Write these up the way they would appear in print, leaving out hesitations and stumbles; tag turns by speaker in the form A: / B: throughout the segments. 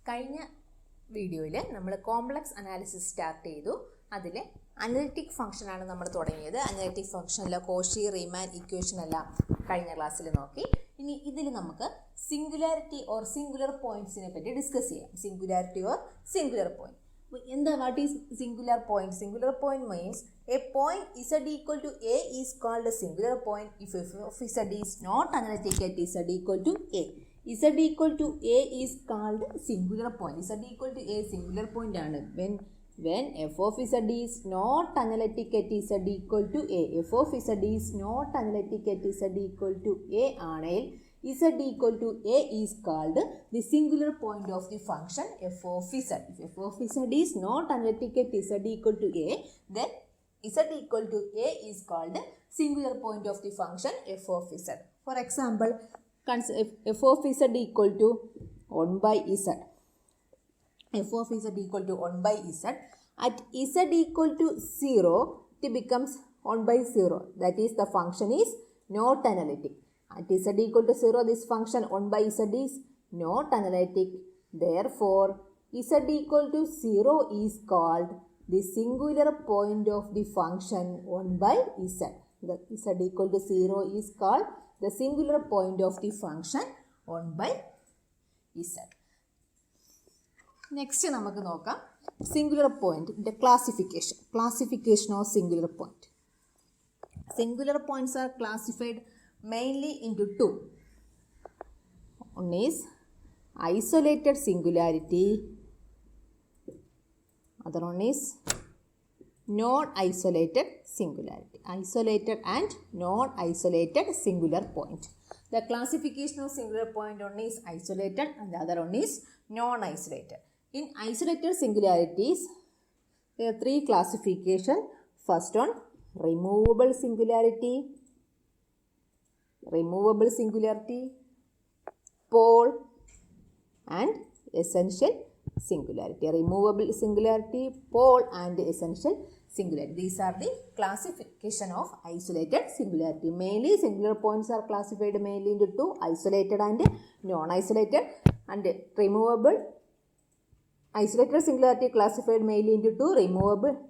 A: കഴിഞ്ഞ വീഡിയോയിൽ നമ്മൾ കോംപ്ലക്സ് അനാലിസിസ് സ്റ്റാർട്ട് ചെയ്തു. അതിൽ അനലിറ്റിക് ഫംഗ്ഷനാണ് നമ്മൾ തുടങ്ങിയത്. അനലിറ്റിക് ഫംഗ്ഷനിലെ കോഷി റീമാൻ ഇക്വേഷൻ എല്ലാം കഴിഞ്ഞ ക്ലാസ്സിൽ നോക്കി. ഇനി ഇതിൽ നമുക്ക് സിംഗുലാരിറ്റി ഓർ സിംഗുലർ പോയിന്റ്സിനെ പറ്റി ഡിസ്കസ് ചെയ്യാം. Singularity or singular point. എന്താ what is singular point? Singular point means a point z equal to a is called a singular point if f of z is not analytic at z equal to a. z equal to a is called singular point. z equal to a singular point ആണ്. When f of z is not analytic at z equal to a. f of z is not analytic at z equal to a ആണെങ്കിൽ z equal to a is called the singular point of the function f of z. If f of z is not analytic at z equal to a, then z equal to a is called singular point of the function f of z. For example, f of z equal to 1 by z. f of z equal to 1 by z. At z equal to 0, it becomes 1 by 0. That is, the function is not analytic. At z equal to 0, this function 1 by z is not analytic. Therefore, z equal to 0 is called the singular point of the function 1 by z. The z equal to 0 is called the singular point of the function 1 by z. Next, നമുക്ക് നോക്കാം singular point the classification of singular point. Singular points are classified mainly into two. One is isolated singularity, other one is non-isolated singularity. Isolated and non-isolated singular point. The classification of singular point, one is isolated and the other one is non-isolated. In isolated singularities, there are three classifications. First one, removable singularity, pole and essential singularity. Removable singularity, pole and essential singularity. These are the classification of isolated singularity. Mainly singular points are classified mainly into two, isolated and non-isolated, and removable. Isolated singularity classified mainly into two,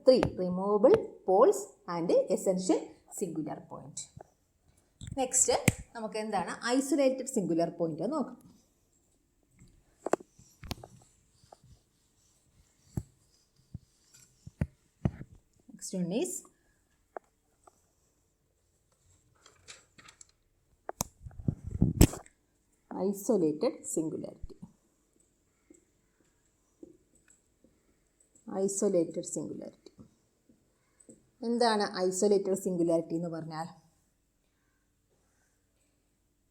A: three removable poles and essential singular point. Next, നമുക്ക് എന്താണ് isolated singular point നോക്കാം. Next one is isolated singularity. Isolated singularity. എന്താണ് isolated singularity എന്ന് പറഞ്ഞാൽ?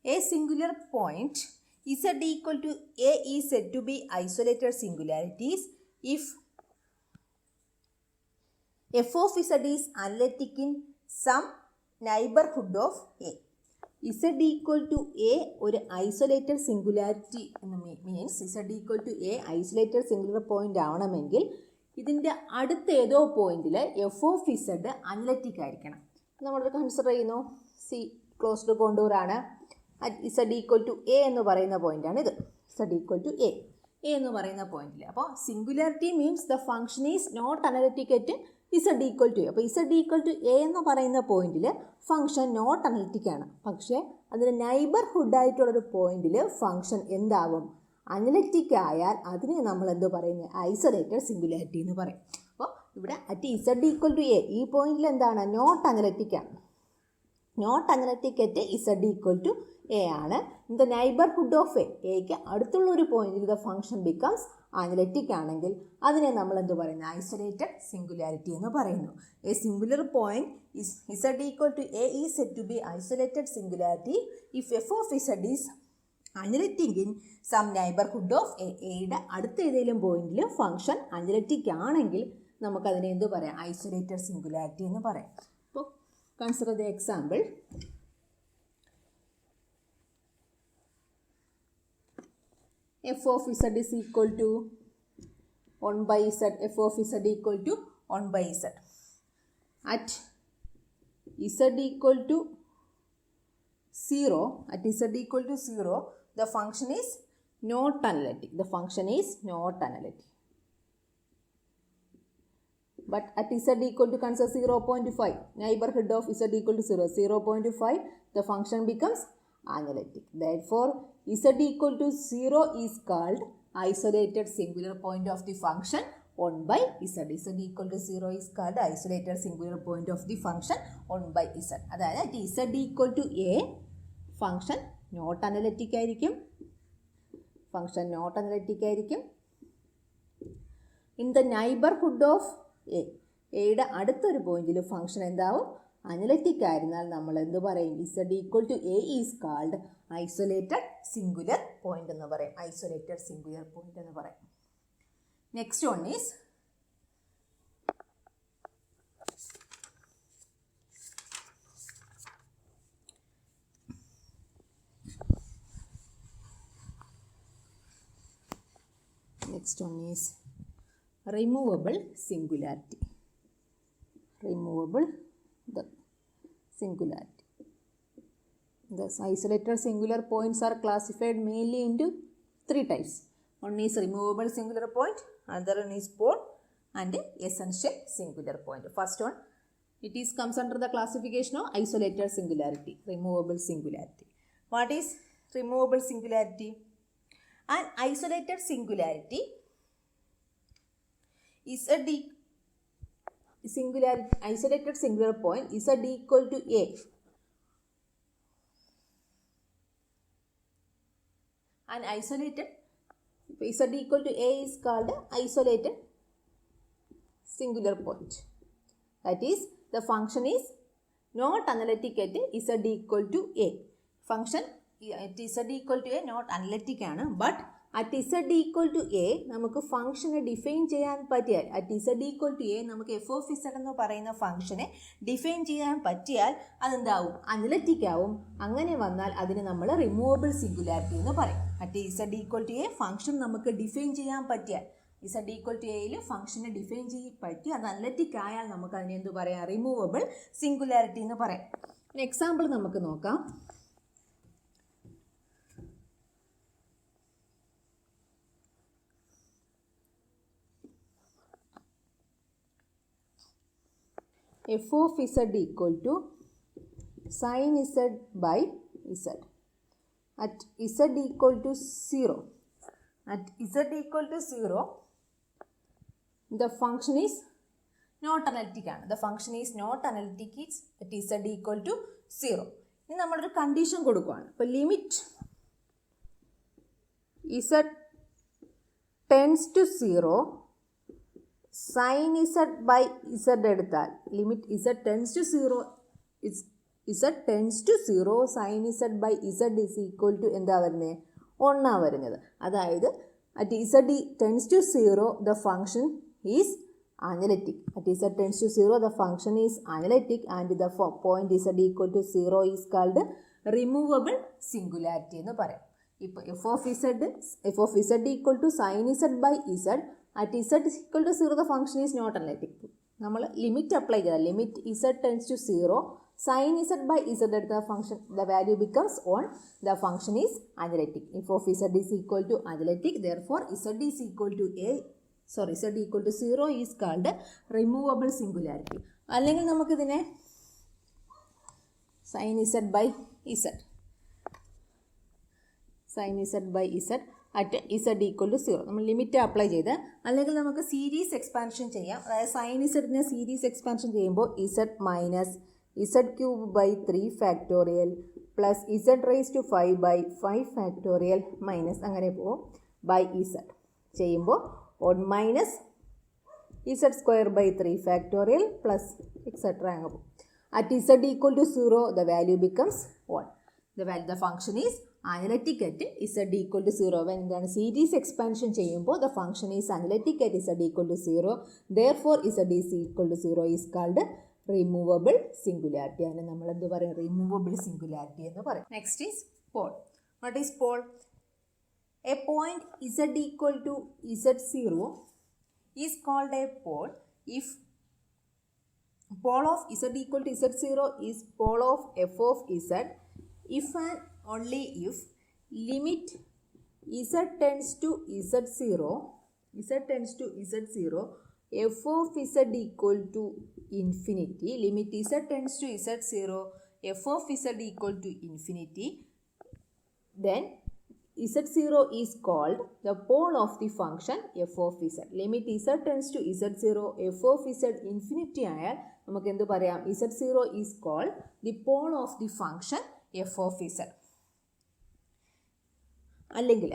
A: A singular point z equal to a is said to be isolated singularities if f of z is analytic in some neighborhood of a. z equal to a ഒരു isolated singularity എന്ന് means z equal to a isolated singular point ആവണമെങ്കിൽ ഇതിൻ്റെ അടുത്ത ഏതോ പോയിന്റിൽ F of Z analytic ആയിരിക്കണം. നമ്മൾ consider ചെയ്യുന്നു സി ക്ലോസ്ഡ് കോണ്ടൂർ ആണ്. ഇസഡ് ഈക്വൽ ടു എ എന്ന് പറയുന്ന പോയിന്റാണ് ഇത്. ഇസഡ് ഈക്വൽ ടു എ എന്ന് പറയുന്ന പോയിന്റിൽ അപ്പോൾ singularity means the function is not analytic at z equal to a. അപ്പോൾ ഇസഡ് ഈക്വൽ ടു എ എന്ന് പറയുന്ന പോയിന്റിൽ ഫംഗ്ഷൻ നോട്ട് അനലറ്റിക് ആണ്. പക്ഷേ അതിന് നൈബർഹുഡായിട്ടുള്ളൊരു പോയിന്റിൽ ഫംഗ്ഷൻ എന്താവും? അനലറ്റിക് ആയാൽ അതിനെ നമ്മൾ എന്ത് പറയുന്നത്? ഐസൊലേറ്റഡ് സിംഗുലാരിറ്റി എന്ന് പറയും. അപ്പോൾ ഇവിടെ at z equal to a ഈ പോയിന്റിൽ എന്താണ്? നോട്ട് അനലറ്റിക് ആണ്. Not analytic at z equal to a ആണ്. ഇൻ ദ നൈബർഹുഡ് ഓഫ് എക്ക് അടുത്തുള്ള ഒരു പോയിന്റിൽ ദ ഫംഗ്ഷൻ ബിക്കംസ് അനലറ്റിക് ആണെങ്കിൽ അതിനെ നമ്മൾ എന്ത് പറയുന്നത്? ഐസൊലേറ്റഡ് സിംഗുലാരിറ്റി എന്ന് പറയുന്നു. A singular point z equal to a is said to be isolated singularity if f of z is analytic in some neighbourhood of എയുടെ അടുത്ത ഏതെങ്കിലും പോയിന്റിൽ ഫംഗ്ഷൻ അനലറ്റിക് ആണെങ്കിൽ നമുക്കതിനെ എന്ത് പറയാം? ഐസൊലേറ്റഡ് സിംഗുലാരിറ്റി എന്ന് പറയാം. അപ്പോൾ consider the example. f of z is equal to 1 by z. f of z equal to 1 by z. At z equal to 0, the function is not analytic. The function is not analytic. But at z equal to consider 0.5, neighborhood of z equal to 0, 0.5, the function becomes analytic. Therefore, z equal to 0 is called isolated singular point of the function 1 by z. Z equal to 0 is called isolated singular point of the function 1 by z. അതായത് z equal to a, function not analytic ആയിരിക്കും. Function not analytic ആയിരിക്കും. In the neighborhood of a, എയുടെ അടുത്തൊരു പോയിന്റിൽ function എന്താവും? Analytic ആയിരുന്നാൽ നമ്മൾ എന്ത് പറയും? z equal to a is called isolated singular point എന്ന് പറയും. Isolated singular point എന്ന് പറയും. Next one is removable singularity. Removable the singularity. The isolated singular points are classified mainly into 3 types. One is removable singular point, another one is pole, and essential singular point. First one, it is comes under the classification of isolated singularity, removable singularity. What is removable singularity? An isolated singularity is a isolated singular point is z equal to a. An isolated z equal to a is called isolated singular point. That is, the function is not analytic at z equal to a. Function at z equal to a not analytic ആണ്. But at z equal to a നമുക്ക് ഫംഗ്ഷനെ define ചെയ്യാൻ പറ്റിയാൽ, at z equal to a നമുക്ക് f of z എന്ന് പറയുന്ന ഫംഗ്ഷനെ define ചെയ്യാൻ പറ്റിയാൽ അതെന്താവും? അനലിറ്റിക് ആവും. അങ്ങനെ വന്നാൽ അതിന് നമ്മൾ റിമൂവബിൾ സിംഗുലാരിറ്റി എന്ന് പറയും. at z equal to a function നമുക്ക് ഡിഫൈൻ ചെയ്യാൻ പറ്റിയാൽ, z equal to a ഫംഗ്ഷനെ ഡിഫൈൻ ചെയ്യാൻ പറ്റി അത് അനലിറ്റിക് ആയാൽ നമുക്ക് അതിനെ എന്ത് പറയാം? റിമൂവബിൾ സിംഗുലാരിറ്റി എന്ന് പറയാം. എക്സാമ്പിൾ നമുക്ക് നോക്കാം. f of z equal to sin z by z at z equal to 0. At z equal to 0, the function is not analytic. The function is not analytic at z equal to 0. ഇനി നമ്മളൊരു condition കൊടുക്കുകയാണ്. അപ്പോൾ limit z tends to 0, sin z by z എടുത്താൽ limit z tends to 0 sin z by z is equal to എന്താ വരുന്നത്? 1 വരുന്നത്. അതായത് at z tends to 0 the function is analytic. At z tends to 0 the function is analytic and the point z equal to 0 is called removable singularity എന്ന് പറയാം. ഇപ്പോൾ f of z equal to sin z by z at z equal to 0 the function is not analytic. നമ്മൾ limit apply ചെയ്താൽ limit z tends to 0 sin z by z എടുത്ത function the value becomes 1, the function is analytic. If of z is equal to analytic, therefore z is equal to z equal to 0 is called removable singularity. അല്ലെങ്കിൽ നമുക്കിതിനെ sin z by z at z equal to 0 നമ്മൾ limit apply ചെയ്ത്, അല്ലെങ്കിൽ നമുക്ക് series expansion ചെയ്യാം. അതായത് sine ഇസഡിനെ series expansion ചെയ്യുമ്പോൾ z minus z cube by 3 factorial plus z raise to 5 by 5 factorial minus അങ്ങനെ പോകും ബൈ z ചെയ്യുമ്പോൾ 1 minus z square by 3 factorial plus etcetera അങ്ങ് പോകും. At z equal to 0 the value becomes 1. The function is analytic at z equal to 0. When എന്താണ് series expansion ചെയ്യുമ്പോൾ the function is analytic at z equal to 0. Therefore z is equal to 0 is called removable singularity. ആണ് നമ്മൾ എന്ത് പറയും? Removable singularity എന്ന് പറയും. Next is pole. What is pole? A point z equal to z0 is called a pole if pole of z equal to z0 is pole of f of z if and only if limit z tends to z0, f of z equal to infinity, limit z tends to z0, f of z equal to infinity, then z0 is called the pole of the function f of z. Limit z tends to z0, f of z infinity ആയാൽ നമുക്ക് എന്ത് പറയാം? z0 is called the pole of the function f of z. അല്ലെങ്കിൽ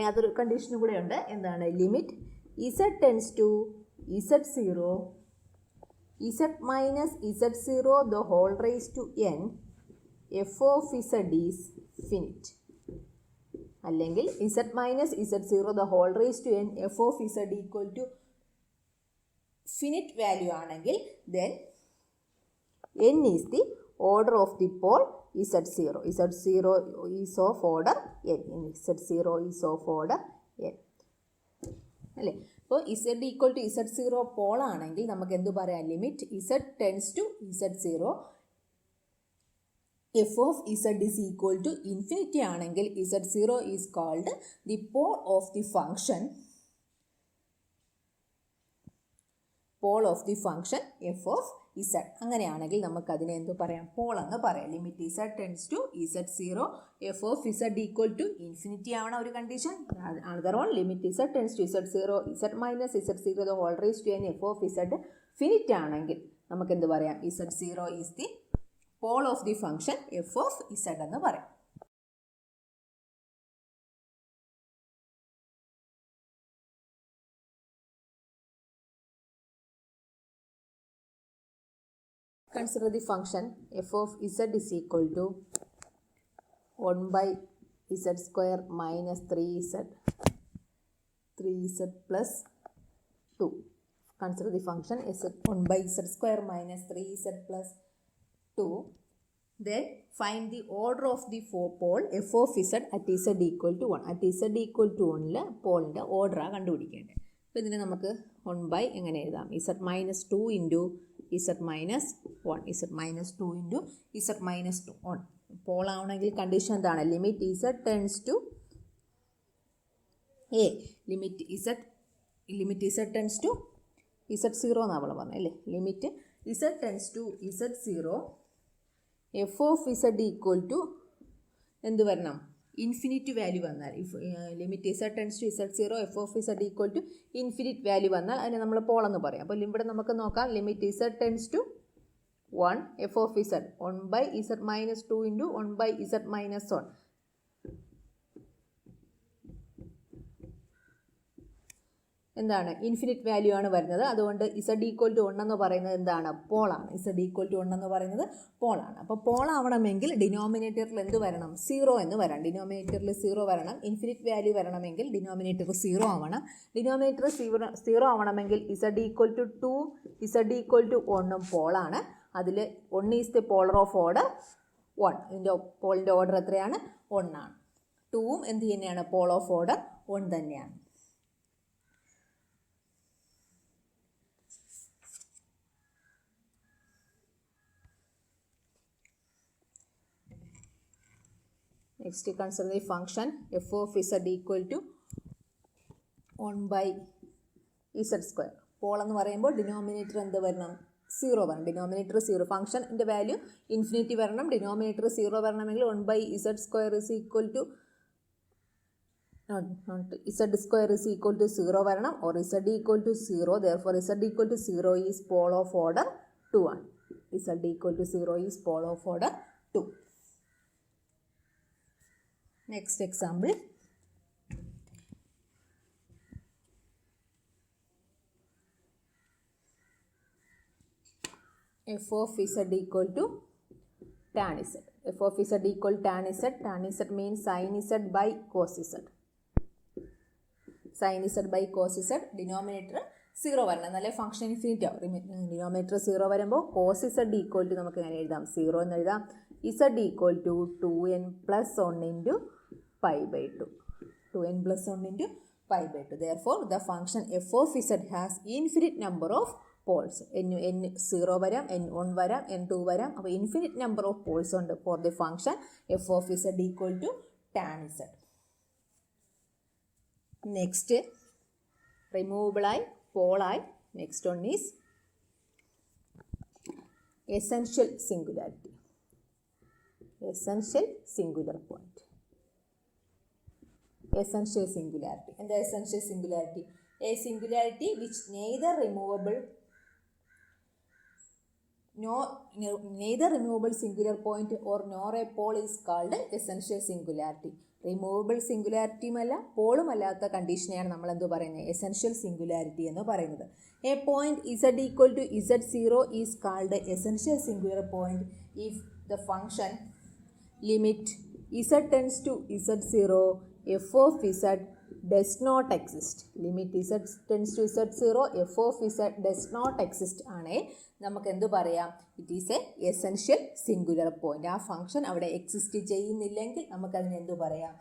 A: അതൊരു കണ്ടീഷനും കൂടെ ഉണ്ട്. എന്താണ്? Limit z tends to z0, z minus z0 the whole raised to n, f of z is finite. അല്ലെങ്കിൽ z minus z0 the whole raised to n, f of z equal to finite value ആണെങ്കിൽ then n is the order of the pole z0. z0 is of order n. z0 is of order n. അല്ലേ? അപ്പോൾ z equal to z0 Paul ആണെങ്കിൽ നമുക്ക് എന്ത് പറയാം? Limit z tends to z0, f of z is equal to infinity ആണെങ്കിൽ z0 is called the pole of the function f of z. അങ്ങനെയാണെങ്കിൽ നമുക്ക് അതിനെ എന്ത് പറയാം? പോൾ എന്ന് പറയാം. Limit z tends to z0, f of z equal to infinity ആവണം ഒരു condition. Another one, limit z tends to z0, z minus z0 the whole raised to n, f of z finite ആണെങ്കിൽ നമുക്ക് എന്ത് പറയാം? z0 is the pole of the function f of z എന്ന് പറയാം. Consider the function f of z is equal to 1 by z square minus 3z plus 2. Consider the function 1 by z square minus 3z plus 2. Then find the order of the pole f of z at z equal to 1. At z equal to 1 പോളിൻ്റെ ഓർഡറാണ് കണ്ടുപിടിക്കേണ്ടത്. അപ്പോൾ ഇതിനെ നമുക്ക് 1 by എങ്ങനെ എഴുതാം? z minus 2 into z minus 1, z minus 2 into z minus 2 1. പോളാവണമെങ്കിൽ condition എന്താണ്? Limit z tends to a, limit z tends to z0 എന്നാണ് നമ്മൾ പറഞ്ഞത് അല്ലേ? Limit z tends to z0, f of z equal to എന്ത് വരണം? Infinite value വന്നാൽ, limit z tends to z0, f of z equal to infinite value വന്നാൽ അതിനെ നമ്മൾ പോളെന്ന് പറയാം. അപ്പോൾ ഇവിടെ നമുക്ക് നോക്കാം. Limit z tends to 1, f of z 1 by z minus 2 into 1 by z minus 1. എന്താണ്? ഇൻഫിനിറ്റ് വാല്യൂ ആണ് വരുന്നത്. അതുകൊണ്ട് z ഈക്വൽ ടു 1 എന്ന് പറയുന്നത് എന്താണ്? പോളാണ്. z ഈക്വൽ ടു 1 എന്ന് പറയുന്നത് പോളാണ്. അപ്പോൾ പോളാവണമെങ്കിൽ ഡിനോമിനേറ്ററിൽ എന്ത് വരണം? 0 എന്ന് വരണം. ഡിനോമിനേറ്ററിൽ 0 വരണം. ഇൻഫിനിറ്റ് വാല്യൂ വരണമെങ്കിൽ ഡിനോമിനേറ്റർ 0 ആവണം. ഡിനോമിനേറ്റർ 0 ആവണമെങ്കിൽ z equal to 2, z equal to 1 പോളാണ്. അതിൽ 1 is the polar of order 1. ഇതിൻ്റെ പോളിൻ്റെ ഓർഡർ എത്രയാണ്? 1 ആണ്. 2ഉം എന്ത് തന്നെയാണ്? പോൾ ഓഫ് ഓർഡർ 1 തന്നെയാണ്. Next, consider the function f of z equal to 1 by z square. Paul എന്ന് പറയുമ്പോൾ ഡിനോമിനേറ്റർ എന്ത് വരണം? 0 വരണം. ഡിനോമിനേറ്റർ 0. ഫംഗ്ഷൻ്റെ വാല്യൂ ഇൻഫിനിറ്റി വരണം. ഡിനോമിനേറ്റർ 0 വരണമെങ്കിൽ 1 by z square is equal to z square is equal to 0 വരണം, or z equal to 0. Therefore, z equal to 0 is pole of order 2 ആണ്. z equal to 0 is pole of order 2. Next example. F of z equal to tan z. F of z equal tan z. Tan z means sin z by cos z. Sin z by cos z. Denominator 0 വരണം. എന്നാലേ function infinity ആവും. Denominator 0 വരുമ്പോൾ cos z equal to നമുക്ക് എങ്ങനെ എഴുതാം? 0 എന്ന് എഴുതാം. z equal to 2n plus 1 into pi by 2. 2n plus 1 into pi by 2. Therefore, the function f of z has infinite number of poles. n 0 വരാം, n 1 വരാം, n 2 വരാം. അപ്പോൾ infinite number of poles ഉണ്ട് for the function f of z equal to tan z. next removable ആയി pole ആയി. next one is essential singularity. essential singular point. essential singularity. And the essential singularity, a singularity which neither removable singular point or nor a pole is called essential singularity. Removable സിംഗുലാരിറ്റിയുമല്ല പോളുമല്ലാത്ത കണ്ടീഷനെയാണ് നമ്മൾ എന്ത് പറയുന്നത്, essential singularity എന്ന് പറയുന്നത്. A point z equal to Z0 is called essential singular point if the function limit Z tends to Z0 f of z does not exist. Limit Z tends to Z0 f of z does not exist ആണേ നമുക്ക് എന്ത് പറയാം, it is a essential singular point. ആ function അവിടെ exist ചെയ്യുന്നില്ലെങ്കിൽ നമുക്കതിന് എന്ത് പറയാം,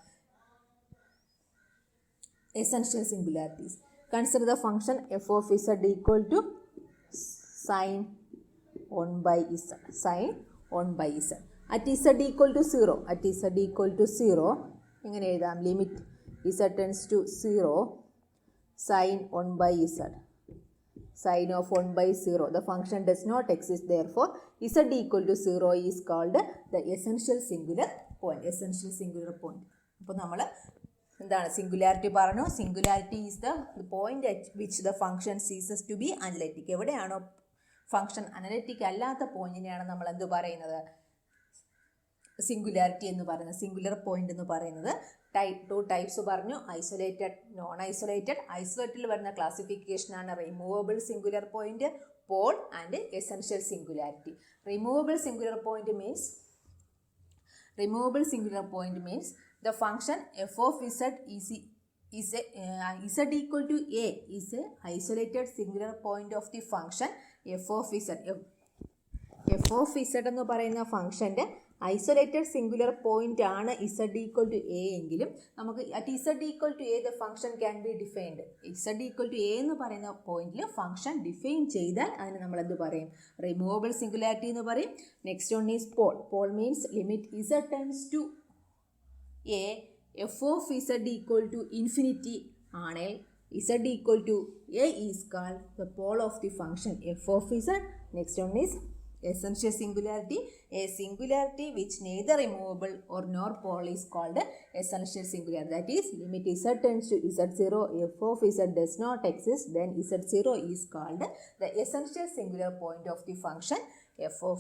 A: essential singularities. Consider the function f of z equal to sine 1/z. Sine 1/z at z equal to 0. At z equal to 0 എങ്ങനെ എഴുതാം, limit z tends to 0 sine 1/z. Sin of 1/0. The function does not exist. Therefore, z equal to 0 is called the essential singular point. Essential singular point. അപ്പോൾ നമ്മൾ എന്താണ് singularity പറഞ്ഞു. Singularity is the point at which the function ceases to be analytic. എവിടെയാണോ function analytic അല്ലാത്ത പോയിന്റിനെയാണ് നമ്മൾ എന്ത് പറയുന്നത്, സിംഗുലാരിറ്റി എന്ന് പറയുന്നത്, സിംഗുലർ പോയിന്റ് എന്ന് പറയുന്നത്. ടു ടൈപ്സ് പറഞ്ഞു, ഐസൊലേറ്റഡ്, നോൺ ഐസൊലേറ്റഡ്. ഐസൊലേറ്റഡിൽ വരുന്ന ക്ലാസിഫിക്കേഷനാണ് removable singular point, pole and essential singularity. Removable singular point means the function f of z is z equal to a is a isolated singular point of the function f of z. f of z എന്ന് പറയുന്ന ഫംഗ്ഷൻ്റെ isolated singular point ആണ് z equal to a എങ്കിലും നമുക്ക് at z equal to a the function can be defined. z equal to a എന്ന് പറയുന്ന പോയിന്റിൽ function define ചെയ്താൽ അതിന് നമ്മൾ എന്ത് പറയും, റിമൂവബിൾ സിംഗുലാരിറ്റി എന്ന് പറയും. Next one is pole. Pole means limit z tends to a f of z equal to infinity ആണെങ്കിൽ z equal to a is called the pole of the function f of z. Next one is essential singularity. A singularity which neither removable or nor pole is called essential singularity. That is, limit z tends to Z0, f of z does not exist, then Z0 is called the essential singular point of the function f of